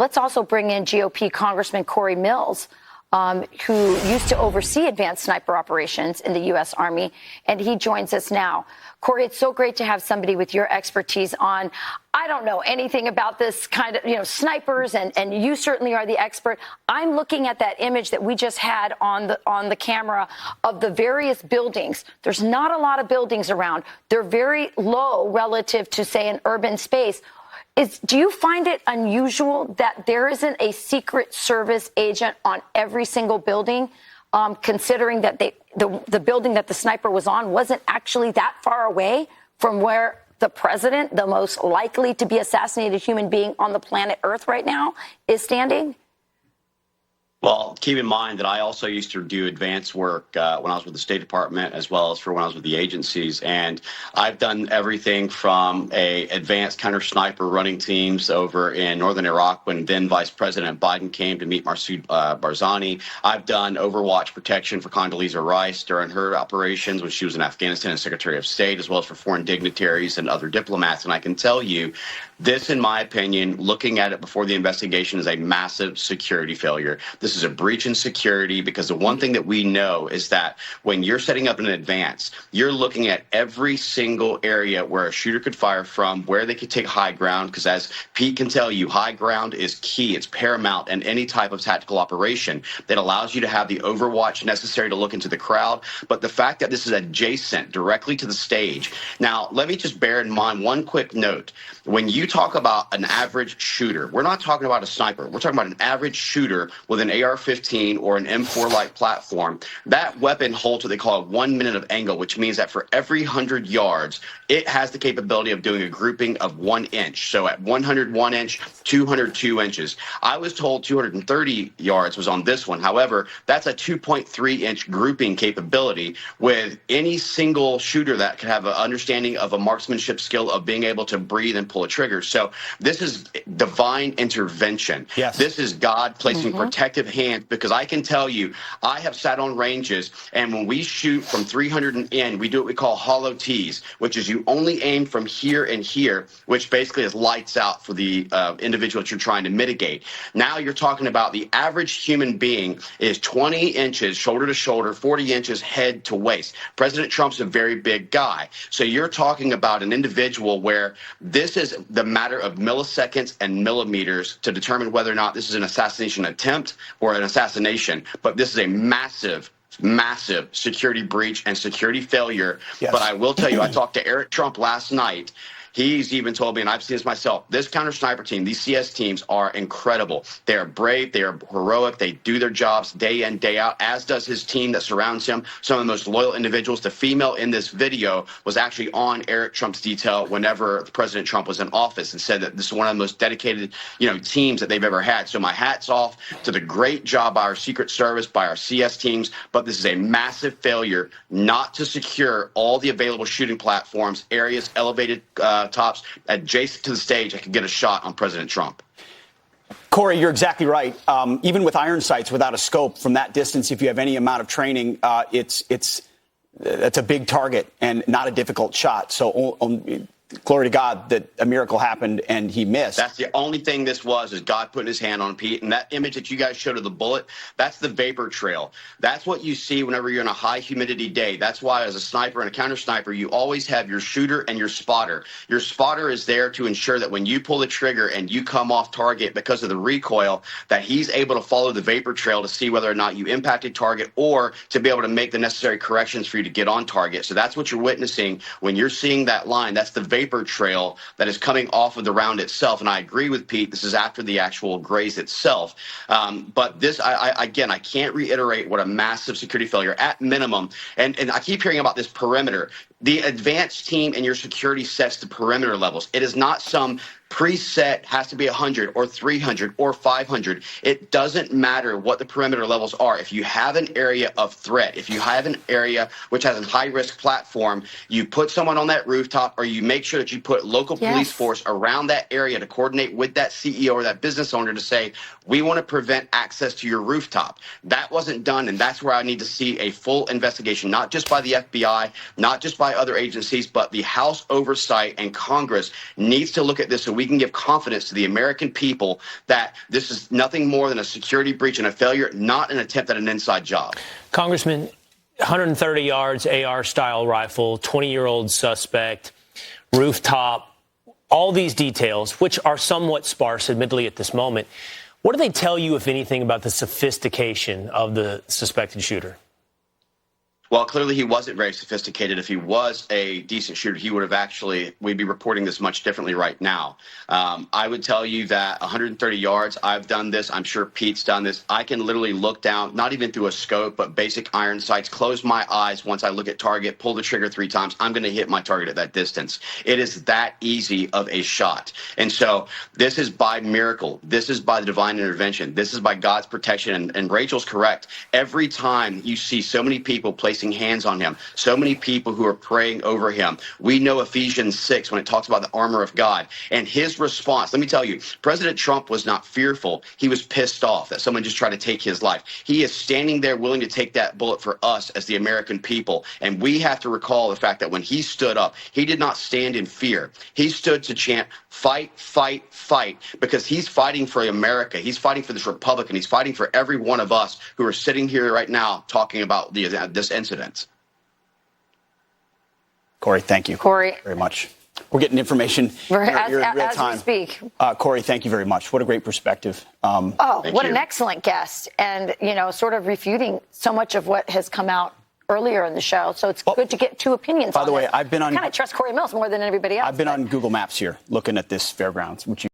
Let's also bring in GOP Congressman Cory Mills, who used to oversee advanced sniper operations in the U.S. Army, and he joins us now. Cory, it's so great to have somebody with your expertise on. I don't know anything about this kind of, snipers, and you certainly are the expert. I'm looking at that image that we just had on the camera of the various buildings. There's not a lot of buildings around. They're very low relative to, say, an urban space. Do you find it unusual that there isn't a Secret Service agent on every single building, considering that the building that the sniper was on wasn't actually that far away from where the president, the most likely to be assassinated human being on the planet Earth right now, is standing? Well, keep in mind that I also used to do advanced work when I was with the State Department, as well as for when I was with the agencies. And I've done everything from a advanced counter sniper running teams over in northern Iraq when then Vice President Biden came to meet Masoud Barzani. I've done Overwatch protection for Condoleezza Rice during her operations when she was in Afghanistan as Secretary of State, as well as for foreign dignitaries and other diplomats. And I can tell you, this, in my opinion, looking at it before the investigation, is a massive security failure. This is a breach in security, because the one thing that we know is that when you're setting up in advance, you're looking at every single area where a shooter could fire from, where they could take high ground, because as Pete can tell you, high ground is key. It's paramount in any type of tactical operation that allows you to have the overwatch necessary to look into the crowd. But the fact that this is adjacent directly to the stage. Now, let me just bear in mind one quick note. When you talk about an average shooter, we're not talking about a sniper. We're talking about an average shooter with an AR-15 or an M4-like platform. That weapon holds what they call a 1 minute of angle, which means that for every 100 yards, it has the capability of doing a grouping of 1 inch. So at 101 inch, 202 inches. I was told 230 yards was on this one. However, that's a 2.3 inch grouping capability with any single shooter that could have an understanding of a marksmanship skill of being able to breathe and pull a trigger. So this is divine intervention. Yes. This is God placing protective hands, because I can tell you, I have sat on ranges, and when we shoot from 300 and in, we do what we call hollow T's, which is you only aim from here and here, which basically is lights out for the individual that you're trying to mitigate. Now you're talking about the average human being is 20 inches shoulder to shoulder, 40 inches head to waist. President Trump's a very big guy. So you're talking about an individual where this is the matter of milliseconds and millimeters to determine whether or not this is an assassination attempt or an assassination. But this is a massive security breach and security failure. Yes. But I will tell you, I talked to Eric Trump last night. He's even told me, and I've seen this myself, this counter sniper team, these CS teams are incredible. They are brave. They are heroic. They do their jobs day in, day out, as does his team that surrounds him. Some of the most loyal individuals. The female in this video was actually on Eric Trump's detail whenever President Trump was in office, and said that this is one of the most dedicated, teams that they've ever had. So my hat's off to the great job by our Secret Service, by our CS teams. But this is a massive failure not to secure all the available shooting platforms, areas, elevated tops adjacent to the stage that could get a shot on President Trump. Cory, you're exactly right. Even with iron sights, without a scope from that distance, if you have any amount of training, that's a big target and not a difficult shot. So glory to God that a miracle happened and he missed. That's the only thing this was, is God putting his hand on Pete. And that image that you guys showed of the bullet, that's the vapor trail. That's what you see whenever you're in a high humidity day. That's why as a sniper and a counter sniper, you always have your shooter and your spotter. Your spotter is there to ensure that when you pull the trigger and you come off target because of the recoil, that he's able to follow the vapor trail to see whether or not you impacted target, or to be able to make the necessary corrections for you to get on target. So that's what you're witnessing when you're seeing that line. That's the vapor trail that is coming off of the round itself. And I agree with Pete, this is after the actual graze itself. But this, I can't reiterate what a massive security failure at minimum. And I keep hearing about this perimeter. The advanced team and your security sets the perimeter levels. It is not some preset has to be 100 or 300 or 500. It doesn't matter what the perimeter levels are. If you have an area of threat, if you have an area which has a high-risk platform, you put someone on that rooftop, or you make sure that you put local police force around that area to coordinate with that CEO or that business owner to say, we want to prevent access to your rooftop. That wasn't done, and that's where I need to see a full investigation, not just by the FBI, not just by by other agencies, but the House oversight and Congress needs to look at this so we can give confidence to the American people that this is nothing more than a security breach and a failure, not an attempt at an inside job. Congressman, 130 yards AR-style rifle, 20-year-old suspect, rooftop, all these details, which are somewhat sparse, admittedly, at this moment. What do they tell you, if anything, about the sophistication of the suspected shooter? Well, clearly he wasn't very sophisticated. If he was a decent shooter, he would have we'd be reporting this much differently right now. I would tell you that 130 yards, I've done this. I'm sure Pete's done this. I can literally look down, not even through a scope, but basic iron sights, close my eyes once I look at target, pull the trigger 3 times. I'm going to hit my target at that distance. It is that easy of a shot. And so this is by miracle. This is by the divine intervention. This is by God's protection. And Rachel's correct. Every time you see so many people placing hands on him, so many people who are praying over him. We know Ephesians 6 when it talks about the armor of God and his response. Let me tell you, President Trump was not fearful. He was pissed off that someone just tried to take his life. He is standing there willing to take that bullet for us as the American people. And we have to recall the fact that when he stood up, he did not stand in fear. He stood to chant, fight, fight, fight, because he's fighting for America. He's fighting for this republic, and he's fighting for every one of us who are sitting here right now talking about this incident. Cory, thank you. Cory, very much. We're getting information in real time. As we speak. Cory, thank you very much. What a great perspective. What an excellent guest. And, sort of refuting so much of what has come out earlier in the show. So it's good to get 2 opinions on it. By the way, I've been on... I kind of trust Cory Mills more than everybody else. I've been on Google Maps here looking at this fairgrounds, which you